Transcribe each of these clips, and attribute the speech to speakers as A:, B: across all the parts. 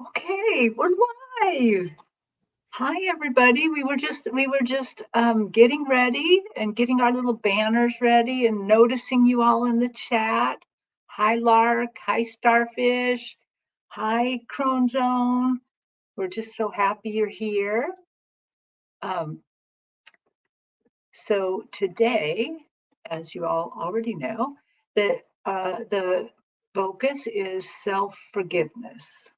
A: Okay, we're live. Hi, everybody. We were just getting ready and getting our little banners ready and noticing you all in the chat. Hi, Lark. Hi, Starfish. Hi, Crone Zone. We're just so happy you're here. Um, so today, as you all already know, the focus is self-forgiveness.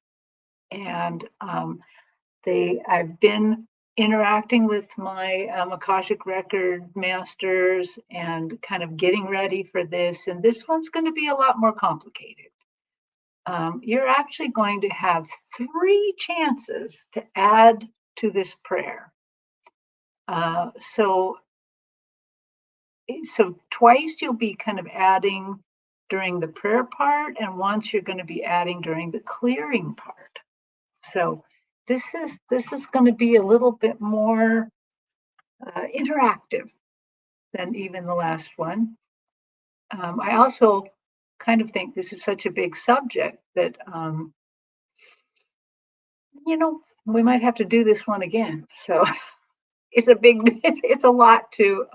A: And I've been interacting with my Akashic Record Masters and kind of getting ready for this. And this one's going to be a lot more complicated. You're actually going to have 3 chances to add to this prayer. So twice you'll be kind of adding during the prayer part, and once you're going to be adding during the clearing part. So this is going to be a little bit more interactive than even the last one. I also kind of think this is such a big subject that we might have to do this one again. So it's a lot to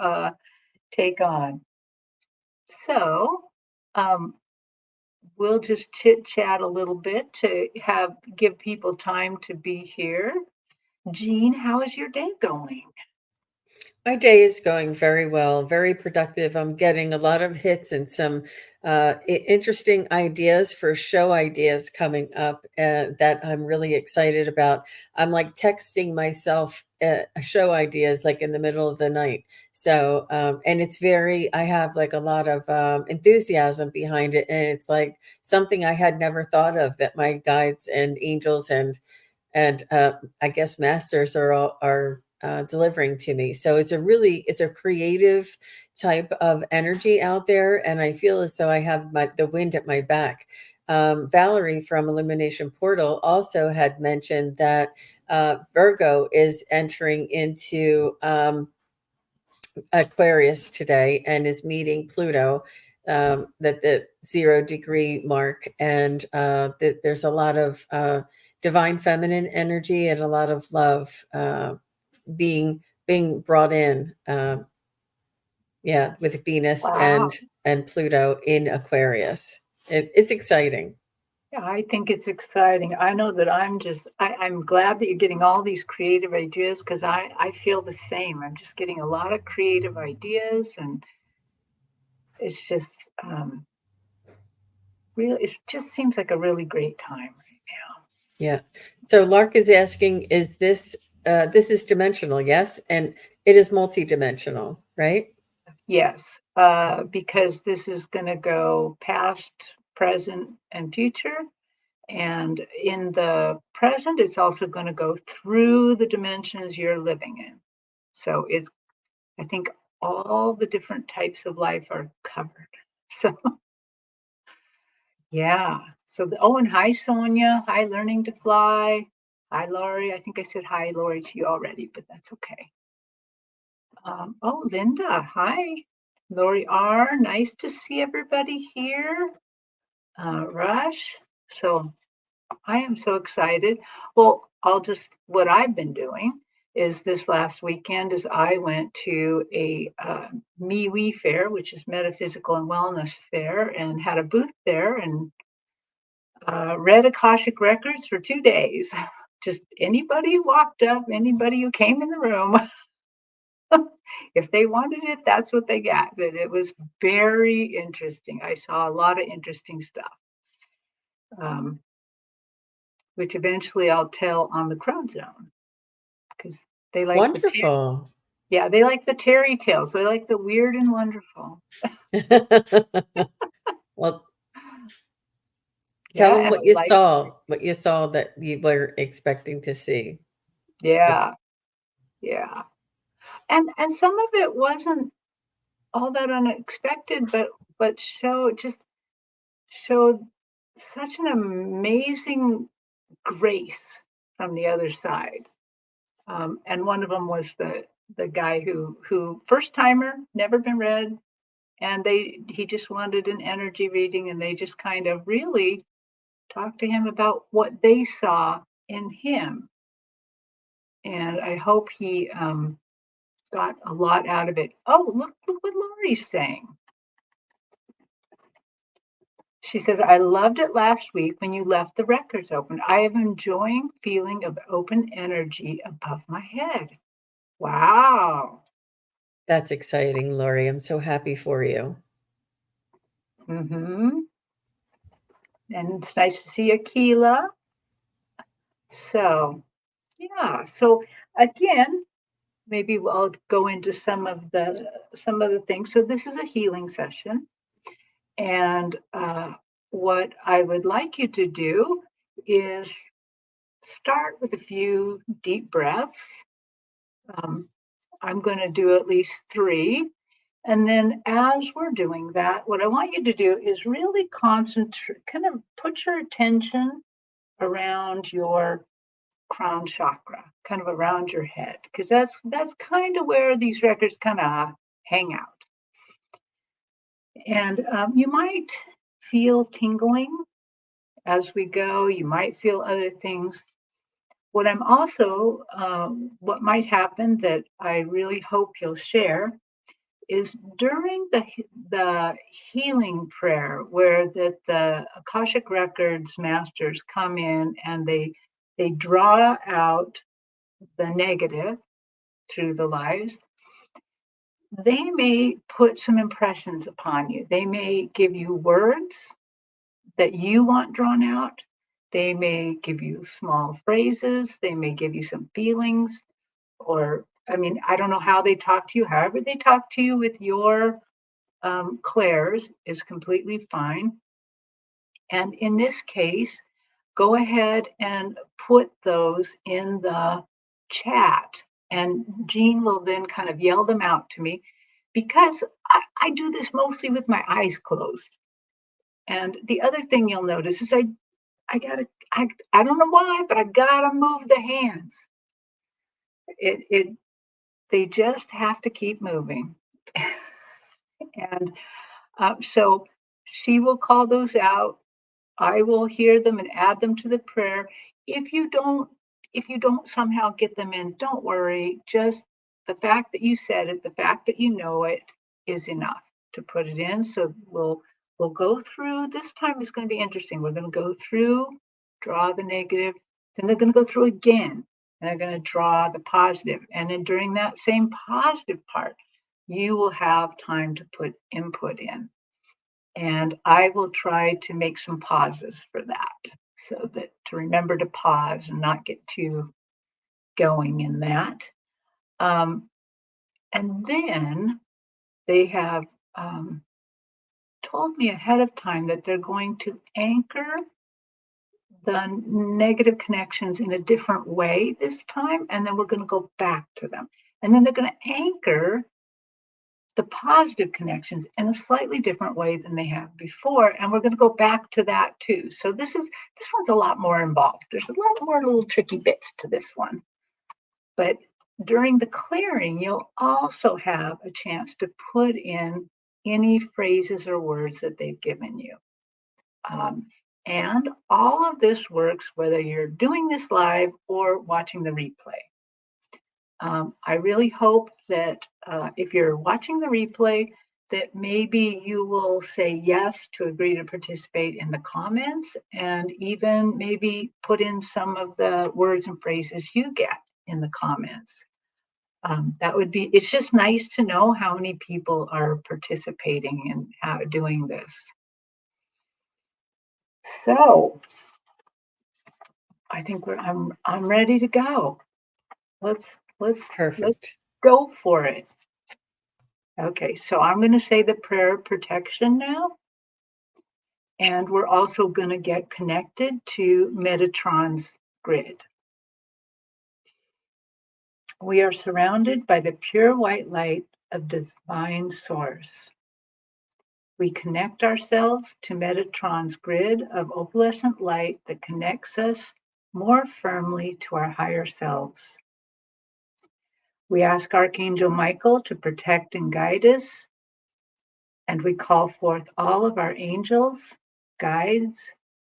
A: take on. So we'll just chit chat a little bit to give people time to be here. Jean, how is your day going?
B: My day is going very well, very productive. I'm getting a lot of hits and some interesting ideas for show ideas coming up that I'm really excited about. I'm like texting myself show ideas like in the middle of the night. So, and I have like a lot of enthusiasm behind it. And it's like something I had never thought of that my guides and angels and I guess masters are delivering to me. So it's a creative type of energy out there, and I feel as though I have the wind at my back. Valerie from Illumination Portal also had mentioned that Virgo is entering into Aquarius today and is meeting Pluto. That the 0 degree mark, and that there's a lot of divine feminine energy and a lot of love being brought in. Yeah, with Venus
A: Wow.
B: and Pluto in Aquarius. It's exciting.
A: Yeah, I think it's exciting. I know that I'm glad that you're getting all these creative ideas because I feel the same. I'm just getting a lot of creative ideas, and it's just really, it just seems like a really great time right now.
B: Yeah. So Lark is asking, is this is dimensional? Yes, and it is multidimensional, right?
A: Yes, because this is going to go past, present, and future. And in the present, it's also going to go through the dimensions you're living in. So I think all the different types of life are covered. So, yeah. And hi, Sonia. Hi, Learning to Fly. Hi, Laurie. I think I said hi, Laurie, to you already, but that's okay. Linda. Hi. Lori R. Nice to see everybody here. Rush. So I am so excited. Well, what I've been doing is this last weekend is I went to a MeWe fair, which is Metaphysical and Wellness Fair, and had a booth there and read Akashic Records for 2 days. Just anybody who walked up, anybody who came in the room, if they wanted it, that's what they got. And it was very interesting. I saw a lot of interesting stuff. Which eventually I'll tell on the Crowd Zone because they like
B: Wonderful.
A: they like the Terri tales. They like the weird and wonderful.
B: Well, tell
A: Yeah,
B: them
A: and I like
B: what you saw that you were expecting to see.
A: yeah, yeah. And some of it wasn't all that unexpected, but showed such an amazing grace from the other side. And one of them was the guy who first timer, never been read, and he just wanted an energy reading, and they just kind of really talk to him about what they saw in him. And I hope he got a lot out of it. Oh, look what Lori's saying. She says, I loved it last week when you left the records open. I am enjoying feeling of open energy above my head. Wow.
B: That's exciting, Lori. I'm so happy for you.
A: Mm-hmm. And it's nice to see Akila. So, yeah. So again, maybe I'll go into some of the things. So this is a healing session, and what I would like you to do is start with a few deep breaths. Um, I'm going to do at least 3. And then as we're doing that, what I want you to do is really concentrate, kind of put your attention around your crown chakra, kind of around your head, because that's kind of where these records kind of hang out. And you might feel tingling as we go. You might feel other things. What I'm also, what might happen that I really hope you'll share is during the healing prayer, where the Akashic Records Masters come in and they draw out the negative through the lives. They may put some impressions upon you. They may give you words that you want drawn out. They may give you small phrases. They may give you some feelings, or I mean, I don't know how they talk to you. However, they talk to you with your clairs is completely fine. And in this case, go ahead and put those in the chat. And Jean will then kind of yell them out to me because I do this mostly with my eyes closed. And the other thing you'll notice is I gotta I don't know why, but I gotta move the hands. It they just have to keep moving. And so she will call those out. I will hear them and add them to the prayer. If you don't, if you don't somehow get them in, don't worry. Just the fact that you said it, the fact that you know it is enough to put it in. So we'll go through. This time is going to be interesting. We're going to go through, draw the negative, then they're going to go through again, and they're going to draw the positive. And then during that same positive part, you will have time to put input in. And I will try to make some pauses for that, so that to remember to pause and not get too going in that. Um, and then they have told me ahead of time that they're going to anchor the negative connections in a different way this time, and then we're going to go back to them. And then they're going to anchor the positive connections in a slightly different way than they have before, and we're going to go back to that too. So this one's a lot more involved. There's a lot more little tricky bits to this one, but during the clearing you'll also have a chance to put in any phrases or words that they've given you. And all of this works whether you're doing this live or watching the replay. I really hope that if you're watching the replay, that maybe you will say yes to agree to participate in the comments, and even maybe put in some of the words and phrases you get in the comments. That would be, it's just nice to know how many people are participating and how doing this. So I think I'm ready to go. Let's
B: Perfect.
A: go for it. Okay, so I'm going to say the prayer of protection now. And we're also going to get connected to Metatron's grid. We are surrounded by the pure white light of divine source. We connect ourselves to Metatron's grid of opalescent light that connects us more firmly to our higher selves. We ask Archangel Michael to protect and guide us, and we call forth all of our angels, guides,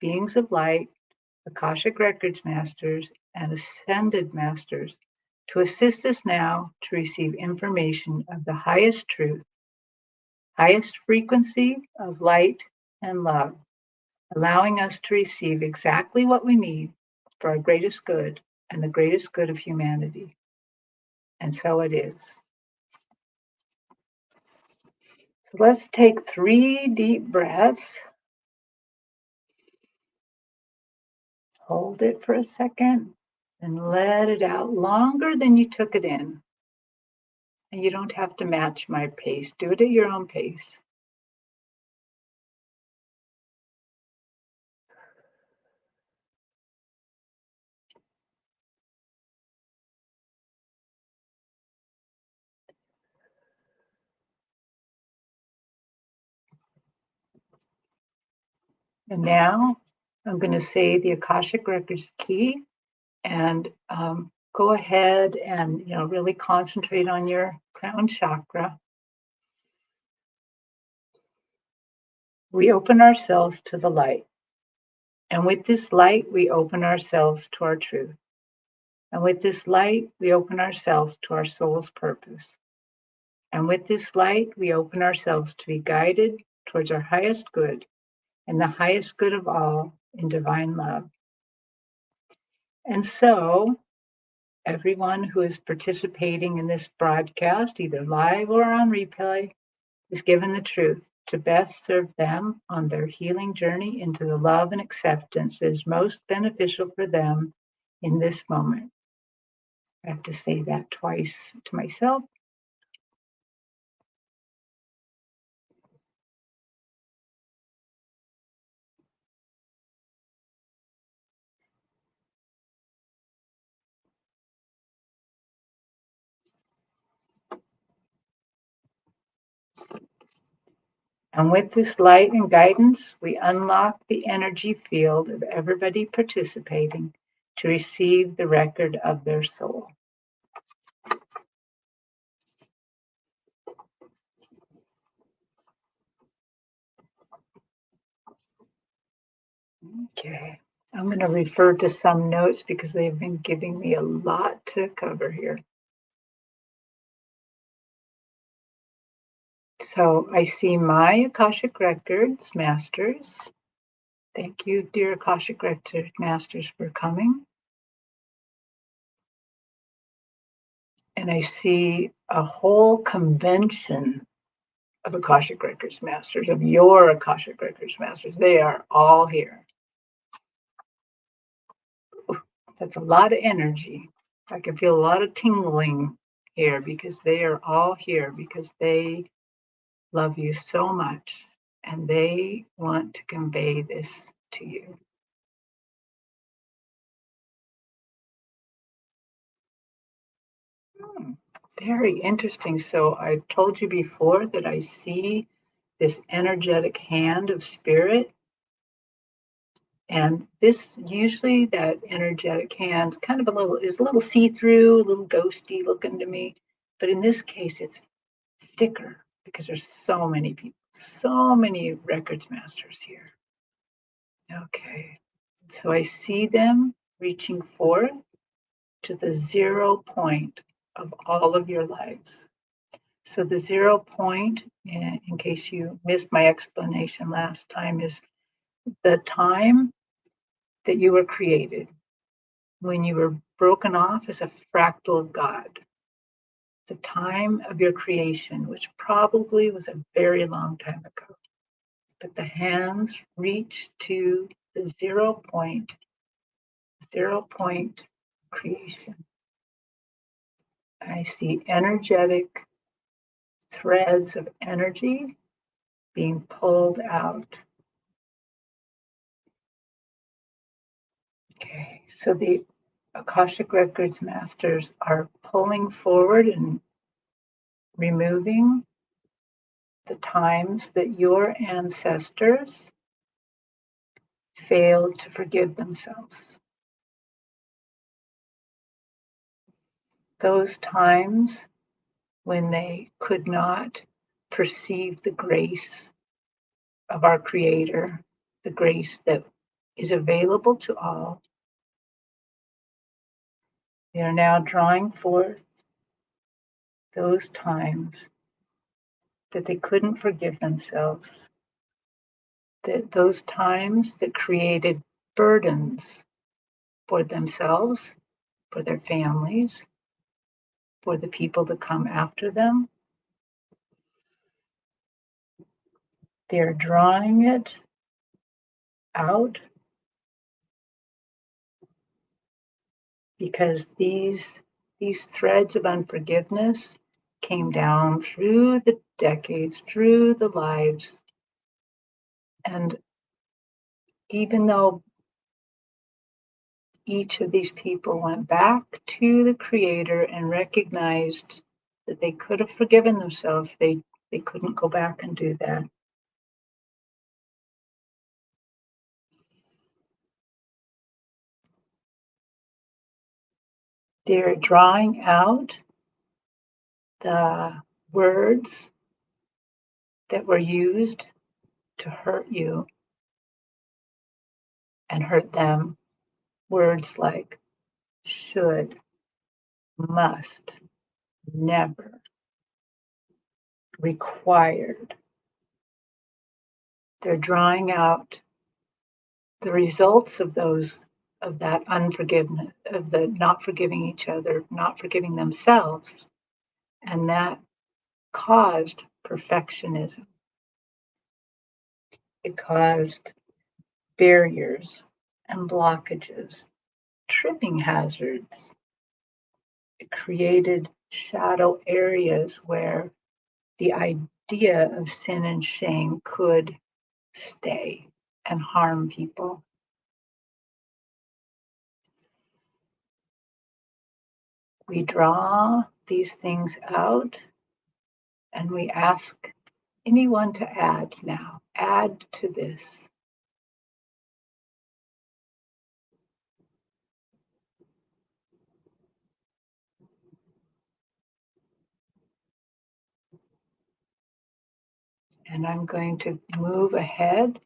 A: beings of light, Akashic Records Masters, and Ascended Masters to assist us now to receive information of the highest truth, highest frequency of light and love, allowing us to receive exactly what we need for our greatest good and the greatest good of humanity. And so it is. So let's take 3 deep breaths. Hold it for a second and let it out longer than you took it in. And you don't have to match my pace. Do it at your own pace. And now I'm going to say the Akashic Records key and go ahead and really concentrate on your crown chakra. We open ourselves to the light. And with this light, we open ourselves to our truth. And with this light, we open ourselves to our soul's purpose. And with this light, we open ourselves to be guided towards our highest good and the highest good of all in divine love. And so, everyone who is participating in this broadcast, either live or on replay, is given the truth to best serve them on their healing journey into the love and acceptance that is most beneficial for them in this moment. I have to say that twice to myself. And with this light and guidance, we unlock the energy field of everybody participating to receive the record of their soul. Okay, I'm going to refer to some notes because they've been giving me a lot to cover here. So I see my Akashic Records Masters. Thank you, dear Akashic Records Masters, for coming. And I see a whole convention of Akashic Records Masters, of your Akashic Records Masters. They are all here. That's a lot of energy. I can feel a lot of tingling here because they are all here because they love you so much and they want to convey this to you. Very interesting. So I've told you before that I see this energetic hand of spirit. And this usually that energetic hand kind of is a little see-through, a little ghosty looking to me. But in this case, it's thicker because there's so many people, so many records masters here. Okay. So I see them reaching forth to the 0 point of all of your lives. So the 0 point, in case you missed my explanation last time, is the time that you were created, when you were broken off as a fractal of God. The time of your creation, which probably was a very long time ago. But the hands reach to the 0 point creation. I see energetic threads of energy being pulled out. Okay, so the Akashic Records Masters are pulling forward and removing the times that your ancestors failed to forgive themselves. Those times when they could not perceive the grace of our Creator, the grace that is available to all. They are now drawing forth those times that they couldn't forgive themselves, that those times that created burdens for themselves, for their families, for the people that come after them. They're drawing it out because these threads of unforgiveness came down through the decades, through the lives. And even though each of these people went back to the Creator and recognized that they could have forgiven themselves, they couldn't go back and do that. They're drawing out the words that were used to hurt you and hurt them. Words like should, must, never, required. They're drawing out the results of that unforgiveness, of the not forgiving each other, not forgiving themselves. And that caused perfectionism. It caused barriers and blockages, tripping hazards. It created shadow areas where the idea of sin and shame could stay and harm people. We draw these things out and we ask anyone to add now. Add to this. And I'm going to move ahead,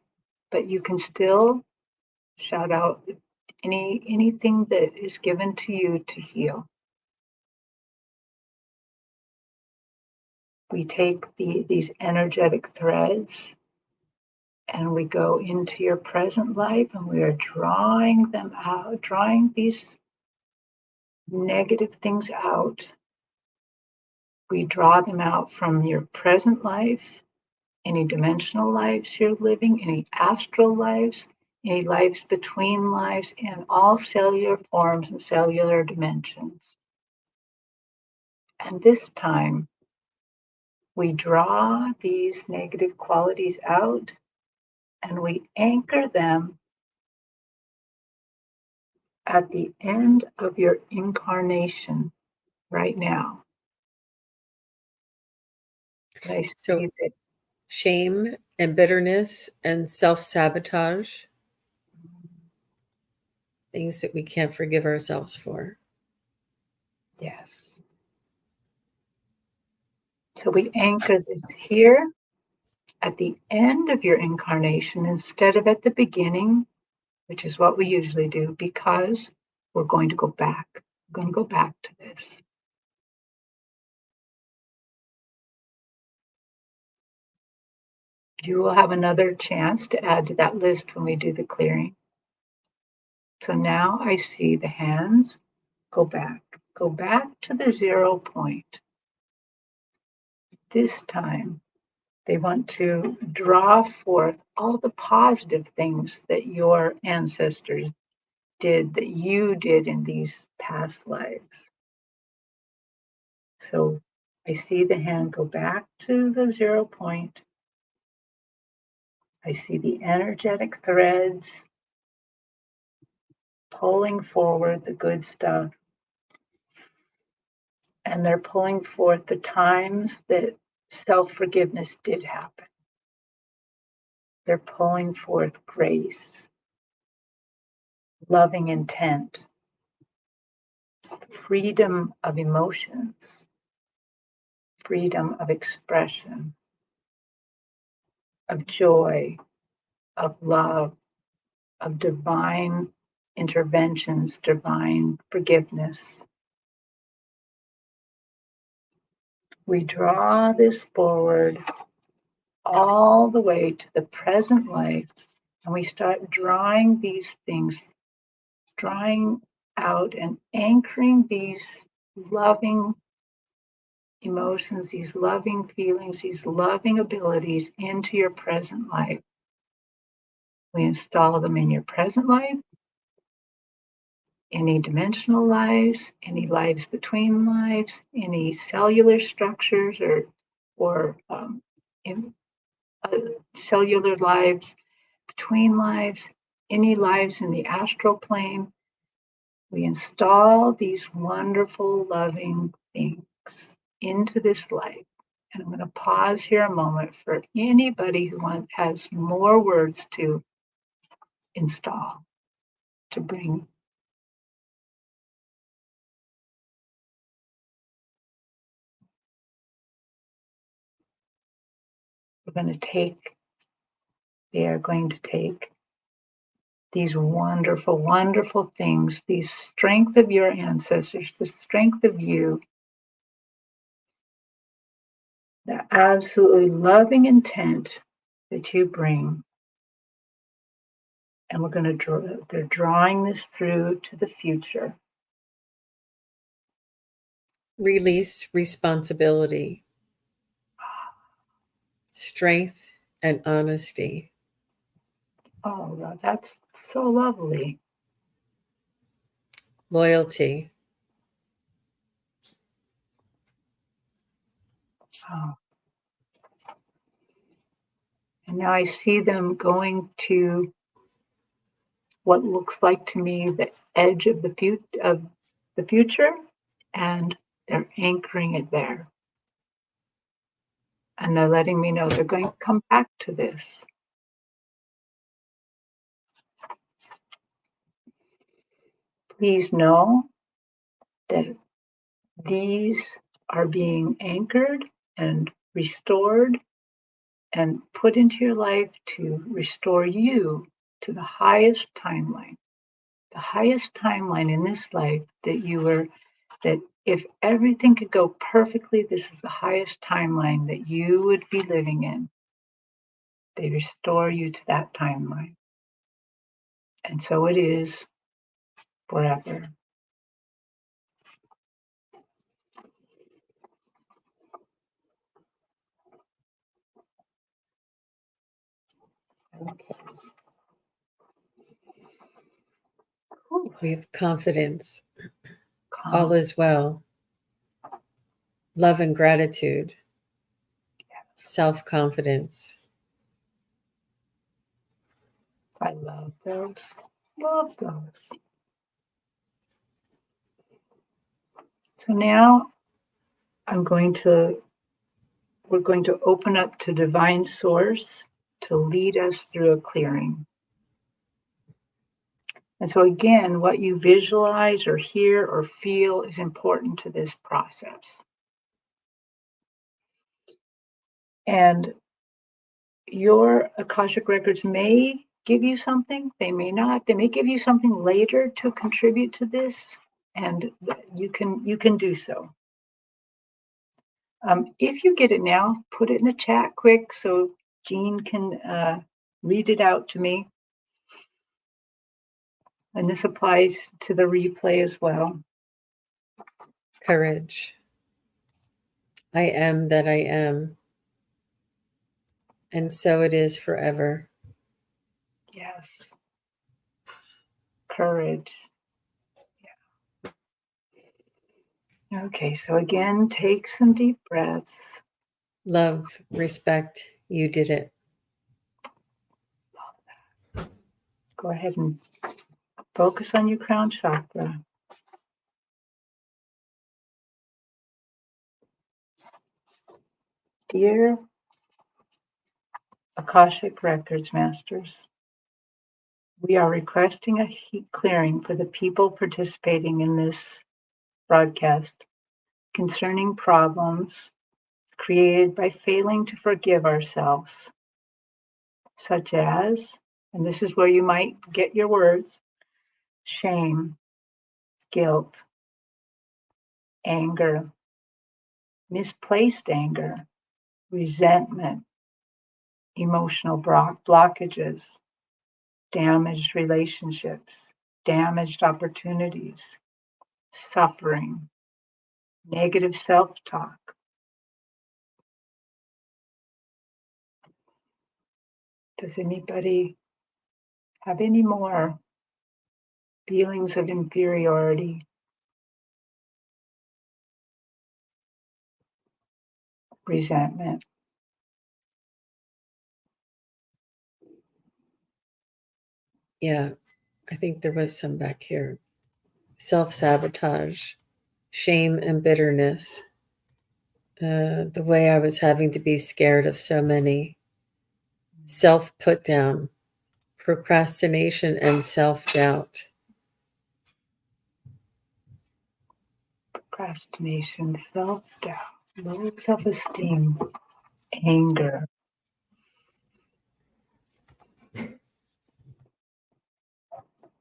A: but you can still shout out anything that is given to you to heal. We take these energetic threads and we go into your present life and we are drawing them out, drawing these negative things out. We draw them out from your present life, any dimensional lives you're living, any astral lives, any lives between lives, in all cellular forms and cellular dimensions. And this time, we draw these negative qualities out and we anchor them at the end of your incarnation right now. And I
B: So
A: see that
B: shame and bitterness and self-sabotage, things that we can't forgive ourselves for.
A: yes. So we anchor this here at the end of your incarnation instead of at the beginning, which is what we usually do, because we're going to go back. We're going to go back to this. You will have another chance to add to that list when we do the clearing. So now I see the hands go back to the 0 point. This time, they want to draw forth all the positive things that your ancestors did, that you did in these past lives. So I see the hand go back to the 0 point. I see the energetic threads pulling forward the good stuff. And they're pulling forth the times that self-forgiveness did happen. They're pulling forth grace, loving intent, freedom of emotions, freedom of expression, of joy, of love, of divine interventions, divine forgiveness. We draw this forward all the way to the present life, and we start drawing these things, drawing out and anchoring these loving emotions, these loving feelings, these loving abilities into your present life. We install them in your present life, any dimensional lives, any lives between lives, any cellular structures or in, cellular lives between lives, any lives in the astral plane. We install these wonderful, loving things into this life. And I'm going to pause here a moment for anybody who has more words to install, to bring. They are going to take these wonderful, wonderful things, the strength of your ancestors, the strength of you, the absolutely loving intent that you bring. And we're going to they're drawing this through to the future.
B: Release responsibility, strength, and honesty.
A: Oh, that's so lovely.
B: Loyalty.
A: Oh. And now I see them going to what looks like to me the edge of the future, and they're anchoring it there. And they're letting me know they're going to come back to this. Please know that these are being anchored and restored and put into your life to restore you to the highest timeline in this life that if everything could go perfectly, this is the highest timeline that you would be living in. They restore you to that timeline. And so it is forever. Okay.
B: We have confidence. All is well. Love and gratitude. Self-confidence.
A: I love those. Love those. So now we're going to open up to Divine Source to lead us through a clearing. And so again, what you visualize or hear or feel is important to this process. And your Akashic records may give you something, they may not. They may give you something later to contribute to this, and you can do so. If you get it now, put it in the chat quick so Jean can read it out to me. And this applies to the replay as well.
B: Courage. I am that I am. And so it is forever.
A: Yes. Courage. Yeah. Okay, so again, take some deep breaths.
B: Love, respect, you did it.
A: Go ahead and focus on your crown chakra. Dear Akashic Records Masters, we are requesting a heat clearing for the people participating in this broadcast concerning problems created by failing to forgive ourselves, such as and this is where you might get your words: shame, guilt, anger, misplaced anger, resentment, emotional blockages, damaged relationships, damaged opportunities, suffering, negative self talk. Does anybody have any more feelings of inferiority, resentment?
B: Yeah, I think there was some back here. Self-sabotage, shame and bitterness, the way I was having to be scared of so many, self-put down, procrastination and self-doubt.
A: Procrastination, self doubt, low self esteem, anger.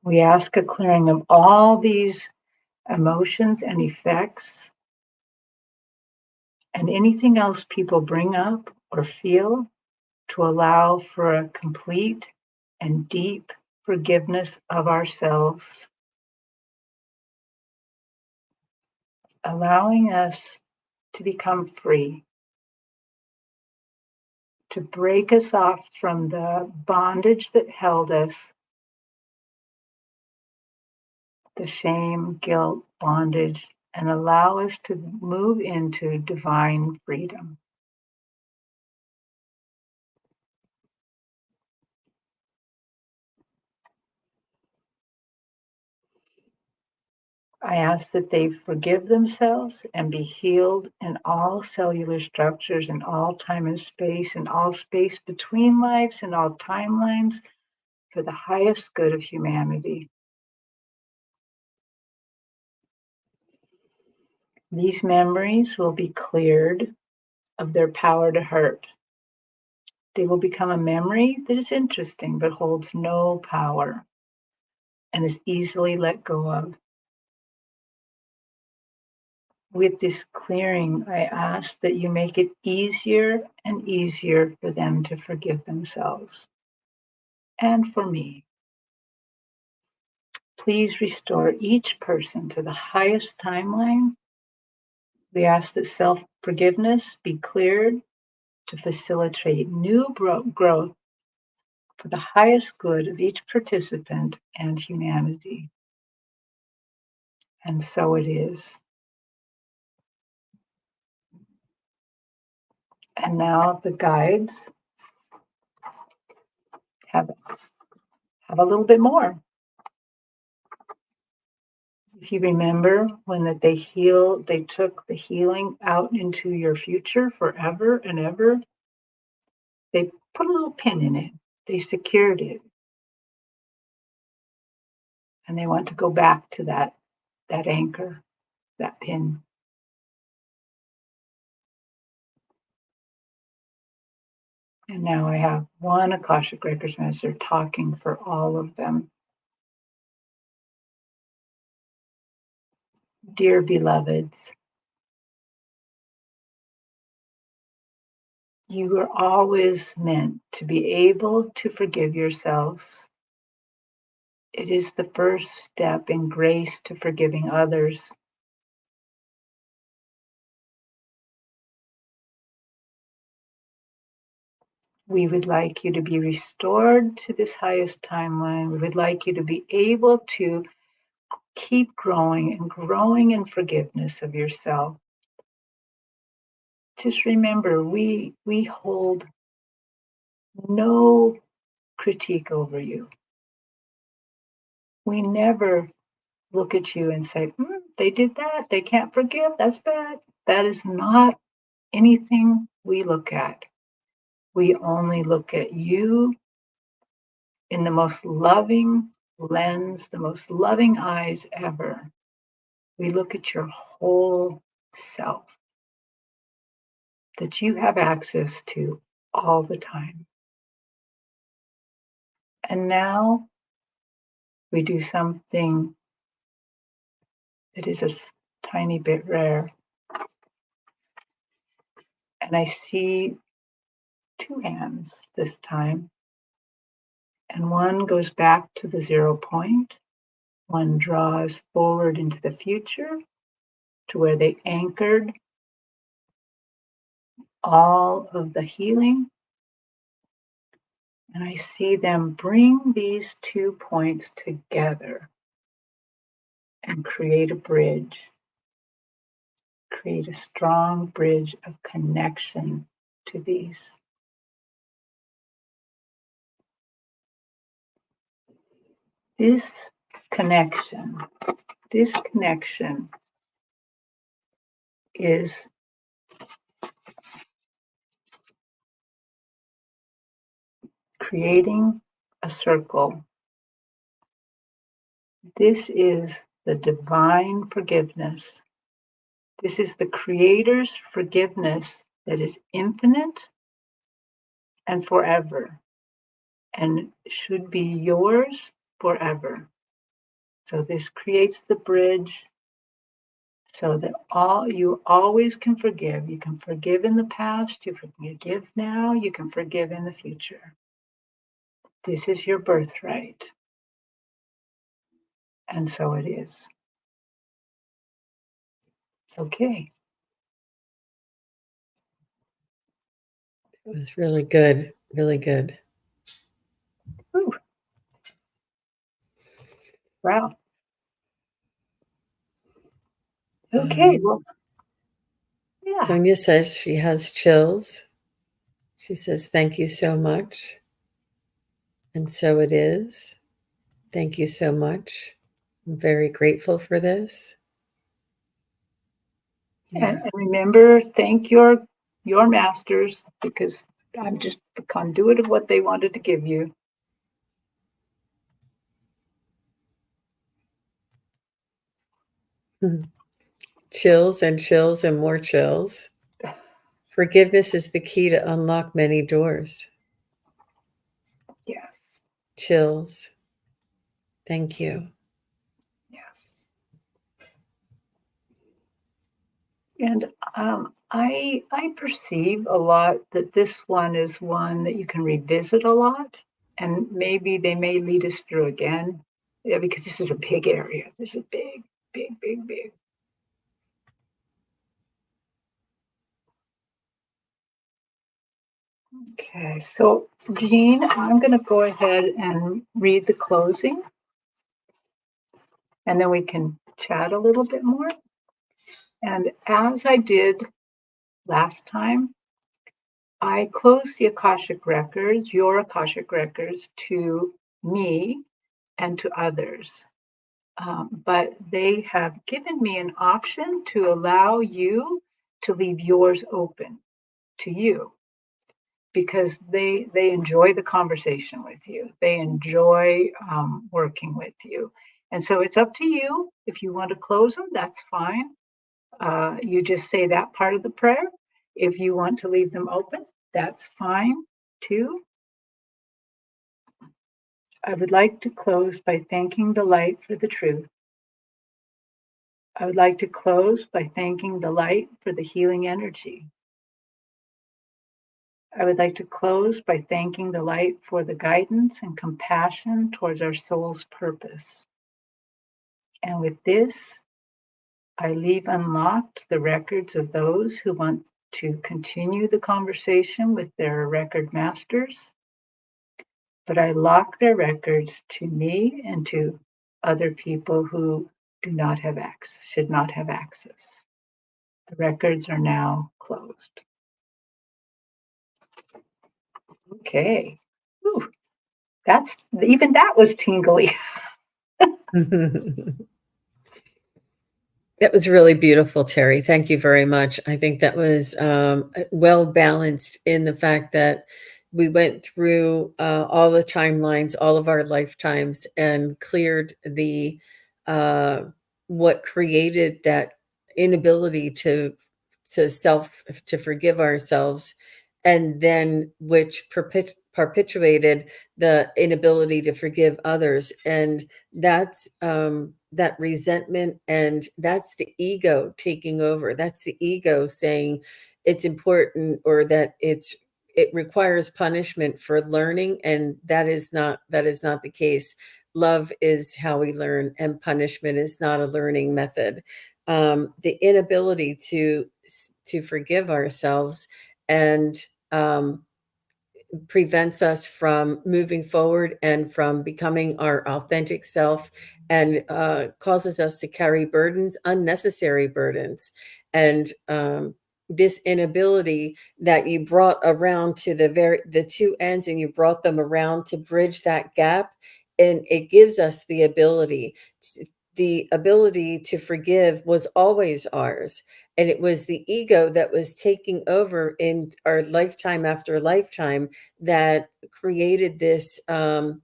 A: We ask a clearing of all these emotions and effects and anything else people bring up or feel, to allow for a complete and deep forgiveness of ourselves, allowing us to become free, to break us off from the bondage that held us, the shame, guilt, bondage, and allow us to move into divine freedom. I ask that they forgive themselves and be healed in all cellular structures, in all time and space, in all space between lives, in all timelines, for the highest good of humanity. These memories will be cleared of their power to hurt. They will become a memory that is interesting but holds no power and is easily let go of. With this clearing, I ask that you make it easier and easier for them to forgive themselves and for me. Please restore each person to the highest timeline. We ask that self forgiveness be cleared to facilitate new growth for the highest good of each participant and humanity. And so it is. And now the guides have a little bit more. If you remember when that they took the healing out into your future forever and ever, they put a little pin in it. They secured it. And they want to go back to that anchor, that pin. And now I have one Akashic Record Master talking for all of them. Dear beloveds, you are always meant to be able to forgive yourselves. It is the first step in grace to forgiving others. We would like you to be restored to this highest timeline. We would like you to be able to keep growing and growing in forgiveness of yourself. Just remember, we hold no critique over you. We never look at you and say, they did that, they can't forgive, that's bad. That is not anything we look at. We only look at you in the most loving lens, the most loving eyes ever. We look at your whole self that you have access to all the time. And now we do something that is a tiny bit rare. And I see two hands this time. And one goes back to the 0 point. One draws forward into the future to where they anchored all of the healing. And I see them bring these 2 points together and create a bridge, create a strong bridge of connection to these. This connection is creating a circle. This is the divine forgiveness. This is the Creator's forgiveness that is infinite and forever, and should be yours forever. So this creates the bridge so that you always can forgive. You can forgive in the past, you can forgive now, you can forgive in the future. This is your birthright. And so it is. Okay.
B: It was really good. Really good.
A: Ooh. Wow. Okay. Well, yeah.
B: Sonia says she has chills. She says, thank you so much. And so it is. Thank you so much. I'm very grateful for this.
A: Yeah. And remember, thank your masters, because I'm just the conduit of what they wanted to give you.
B: Chills and chills and more chills. Forgiveness is the key to unlock many doors.
A: Yes.
B: Chills. Thank you.
A: Yes. And I perceive a lot that this one is one that you can revisit a lot, and maybe they may lead us through again. Yeah, because this is a big area. This is big, big, big, big. Okay, so Jean, I'm going to go ahead and read the closing, and then we can chat a little bit more. And as I did last time, I closed the Akashic Records, your Akashic Records, to me and to others. But they have given me an option to allow you to leave yours open to you, because they enjoy the conversation with you. They enjoy working with you. And so it's up to you. If you want to close them, that's fine. You just say that part of the prayer. If you want to leave them open, that's fine too. I would like to close by thanking the light for the truth. I would like to close by thanking the light for the healing energy. I would like to close by thanking the light for the guidance and compassion towards our soul's purpose. And with this, I leave unlocked the records of those who want to continue the conversation with their record masters, but I lock their records to me and to other people who do not have access, should not have access. The records are now closed. Okay. Ooh, even that was tingly.
B: That was really beautiful, Terri. Thank you very much. I think that was well balanced in the fact that we went through all the timelines, all of our lifetimes, and cleared the what created that inability to forgive ourselves, and then which perpetuated the inability to forgive others, and that's that resentment, and that's the ego taking over. That's the ego saying it's important, or that it requires punishment for learning, and that is not the case. Love is how we learn, and punishment is not a learning method. The inability to forgive ourselves, and um, prevents us from moving forward and from becoming our authentic self, and causes us to carry burdens, unnecessary burdens. And this inability that you brought around to the two ends, and you brought them around to bridge that gap, and it gives us the ability to forgive was always ours, and it was the ego that was taking over in our lifetime after lifetime, that created this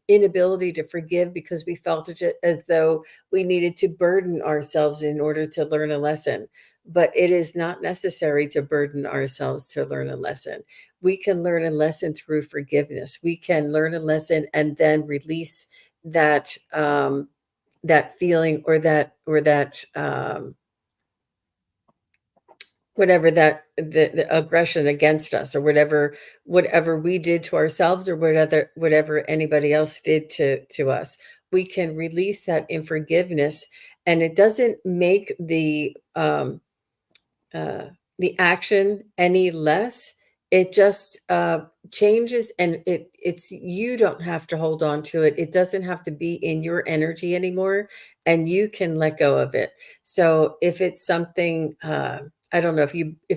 B: inability to forgive, because we felt it as though we needed to burden ourselves in order to learn a lesson. But it is not necessary to burden ourselves to learn a lesson. We can learn a lesson through forgiveness. We can learn a lesson and then release that feeling, or that whatever, that the aggression against us, or whatever we did to ourselves, or whatever anybody else did to us. We can release that in forgiveness, and it doesn't make uh, the action any less. It just changes, and it's you don't have to hold on to it. It doesn't have to be in your energy anymore, and you can let go of it. So if it's something, I don't know, if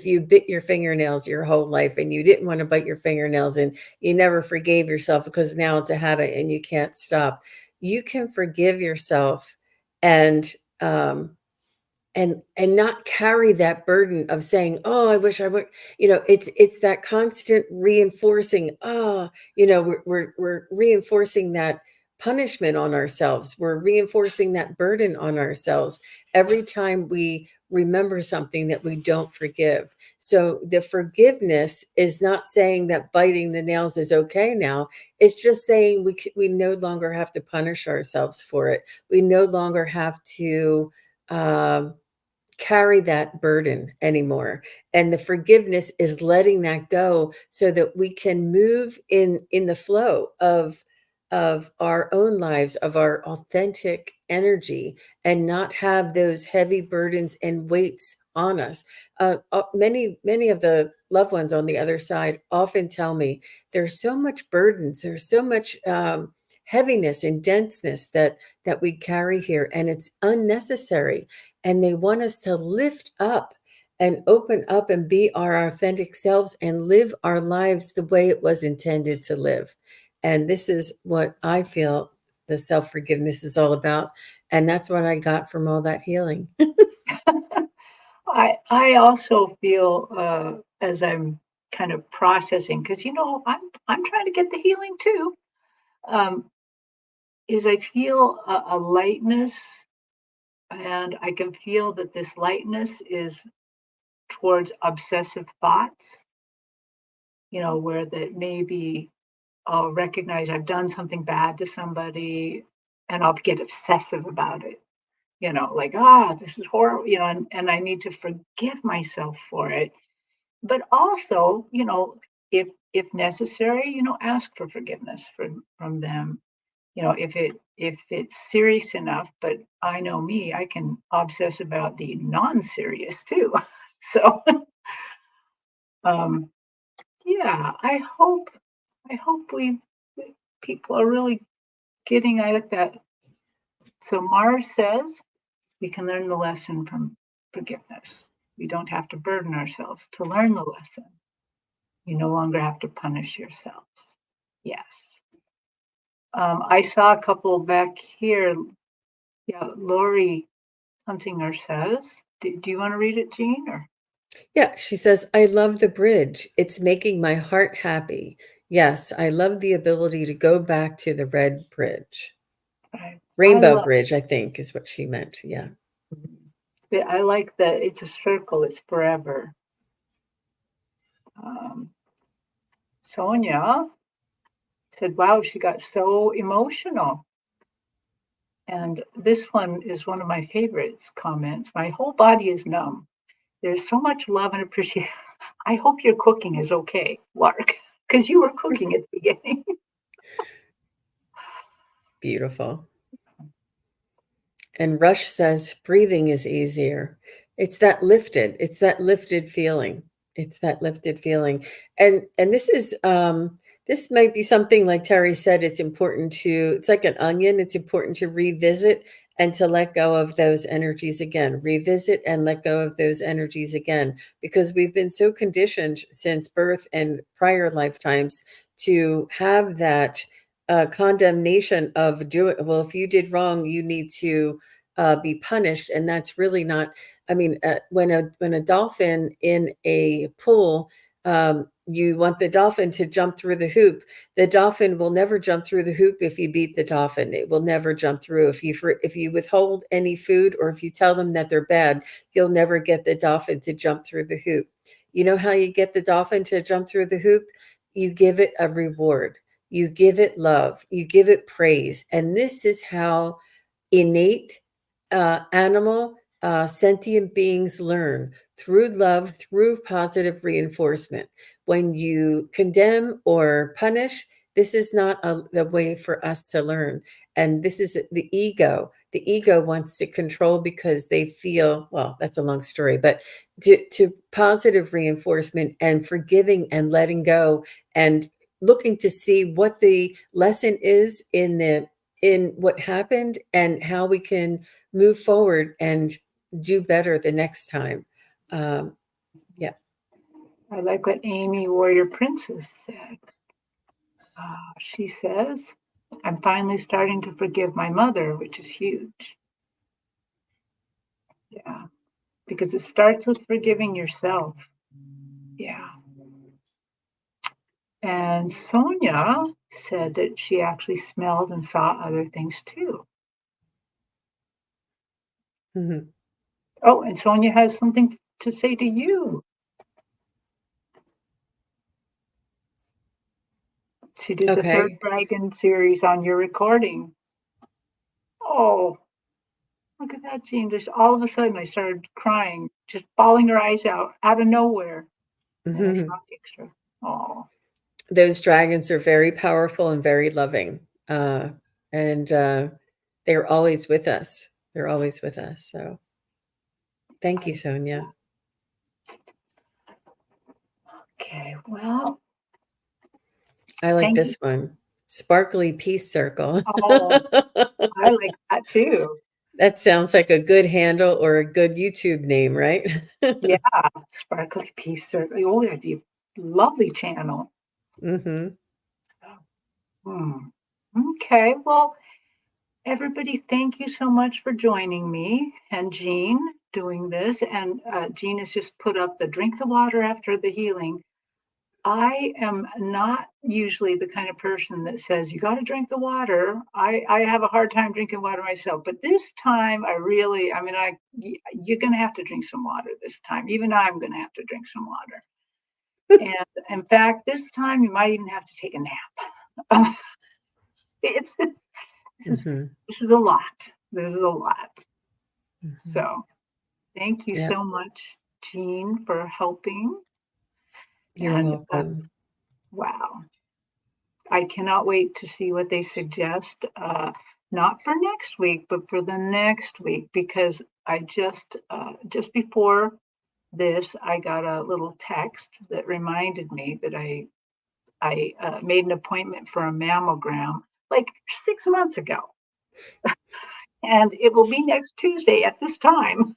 B: you bit your fingernails your whole life, and you didn't want to bite your fingernails, and you never forgave yourself because now it's a habit and you can't stop. You can forgive yourself, and um, and not carry that burden of saying, oh, I wish I would. It's that constant reinforcing. We're reinforcing that punishment on ourselves. We're reinforcing that burden on ourselves every time we remember something that we don't forgive. So the forgiveness is not saying that biting the nails is okay now. It's just saying we no longer have to punish ourselves for it. We no longer have to um, carry that burden anymore. And the forgiveness is letting that go, so that we can move in the flow of our own lives, of our authentic energy, and not have those heavy burdens and weights on us. Many of the loved ones on the other side often tell me there's so much burdens, there's so much heaviness and denseness that we carry here, and it's unnecessary. And they want us to lift up and open up and be our authentic selves and live our lives the way it was intended to live. And this is what I feel the self forgiveness is all about. And that's what I got from all that healing.
A: I also feel as I'm kind of processing, because I'm trying to get the healing too. Um, is I feel a lightness, and I can feel that this lightness is towards obsessive thoughts. Where that maybe I'll recognize I've done something bad to somebody, and I'll get obsessive about it. Like, this is horrible, and I need to forgive myself for it. But also, if necessary, ask for forgiveness from them. If it's serious enough, but I know me, I can obsess about the non-serious too. So, um, yeah, I hope people are really getting at that. So Mars says we can learn the lesson from forgiveness. We don't have to burden ourselves to learn the lesson. You no longer have to punish yourselves. Yes. I saw a couple back here. Yeah, Lori Hunsinger says, do you want to read it, Jean? Or
B: Yeah, she says, I love the bridge. It's making my heart happy. Yes, I love the ability to go back to the red bridge.
A: I
B: Rainbow
A: love.
B: bridge, I think, is what she meant. Yeah.
A: I like that it's a circle. It's forever. Um, Sonia. said, wow, she got so emotional. And this one is one of my favorites comments. My whole body is numb. There's so much love and appreciation. I hope your cooking is okay, Lark, because you were cooking at the beginning.
B: Beautiful. And Rush says breathing is easier. It's that lifted feeling. It's that lifted feeling. And this might be something like Terry said, it's like an onion. It's important to revisit and to let go of those energies again. Revisit and let go of those energies again, because we've been so conditioned since birth and prior lifetimes to have that condemnation of doing well. If you did wrong, you need to be punished, and that's really not. I mean, when a dolphin in a pool, you want the dolphin to jump through the hoop. The dolphin will never jump through the hoop if you beat the dolphin. It will never jump through. If you withhold any food, or if you tell them that they're bad, you'll never get the dolphin to jump through the hoop. You know how you get the dolphin to jump through the hoop? You give it a reward. You give it love. You give it praise. And this is how innate animal sentient beings learn, through love, through positive reinforcement. When you condemn or punish, this is not the way for us to learn. And this is the ego. The ego wants to control because they feel, well, that's a long story, but to positive reinforcement and forgiving and letting go, and looking to see what the lesson is in what happened, and how we can move forward and do better the next time. Um, yeah.
A: I like what Amy Warrior Princess said. She says, I'm finally starting to forgive my mother, which is huge. Yeah, because it starts with forgiving yourself. Yeah. And Sonia said that she actually smelled and saw other things too.
B: Mhm.
A: Oh, and Sonia has something to say to you. She did the third
B: Okay.
A: dragon series on your recording. Oh, look at that, Jean. Just all of a sudden, I started crying, just bawling her eyes out of nowhere. And I saw
B: Mhm.
A: a picture. Oh,
B: Those dragons are very powerful and very loving. And they're always with us. They're always with us. So thank you, Sonia.
A: okay. Well,
B: I like
A: thank you.
B: this one. Sparkly Peace Circle.
A: Oh, I like that too.
B: That sounds like a good handle or a good YouTube name, right?
A: Yeah, sparkly piece. Oh, that'd be a lovely channel.
B: Hmm.
A: Hmm. Okay. Well, everybody, thank you so much for joining me and Jean doing this. And Jean has just put up the drink the water after the healing. I am not usually the kind of person that says you got to drink the water. I have a hard time drinking water myself, but this time I mean, you're going to have to drink some water this time. Even I'm going to have to drink some water. And in fact, this time you might even have to take a nap. it's this is
B: Hmm.
A: this is a lot. This is a lot.
B: Hmm.
A: So thank you
B: Yeah,
A: so much, Jean, for helping.
B: you're
A: And
B: welcome.
A: wow, I cannot wait to see what they suggest. Not for next week, but for the next week, because I just before this, I got a little text that reminded me that I made an appointment for a mammogram like 6 months ago, and it will be next Tuesday at this time.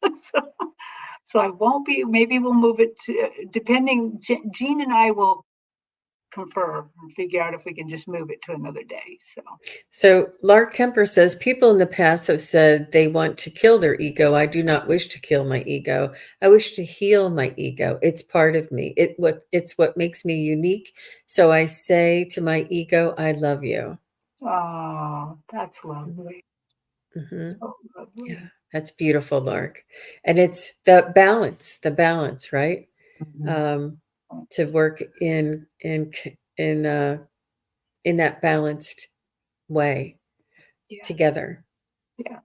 A: So I won't be. Maybe we'll move it to depending. Jean and I will confer and figure out if we can just move it to another day. So.
B: So Lark Kemper says people in the past have said they want to kill their ego. I do not wish to kill my ego. I wish to heal my ego. It's part of me. It's what makes me unique. So I say to my ego, I love you.
A: Oh, that's lovely.
B: Hmm.
A: So
B: Yeah,
A: lovely.
B: that's beautiful, Lark. And it's the balance, right?
A: Mhm.
B: Um, to work in in that balanced way together.
A: Yeah.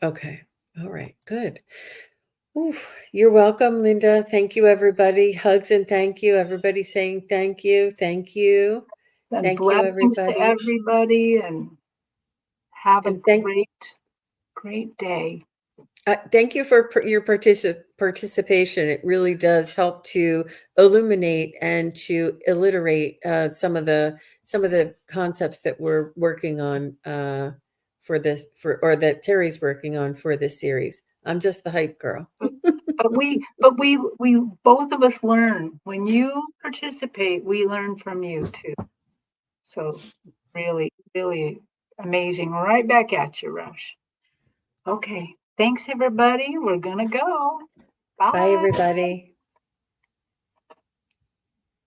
B: Okay. All right. Good. Oof. You're welcome, Linda. Thank you, everybody. Hugs and thank you. Everybody saying thank you. Thank you.
A: And
B: Thank you,
A: blessings to
B: everybody.
A: everybody, and have a
B: And thank
A: great day.
B: Thank you for your participation. It really does help to illuminate and to alliterate some of the concepts that we're working on for this or that Terri's working on for this series. I'm just the hype girl.
A: But we both of us learn. When you participate, we learn from you too. So really, really amazing. Right back at you, Rush. Okay. Thanks everybody. We're gonna go.
B: Bye,
A: Bye.
B: everybody.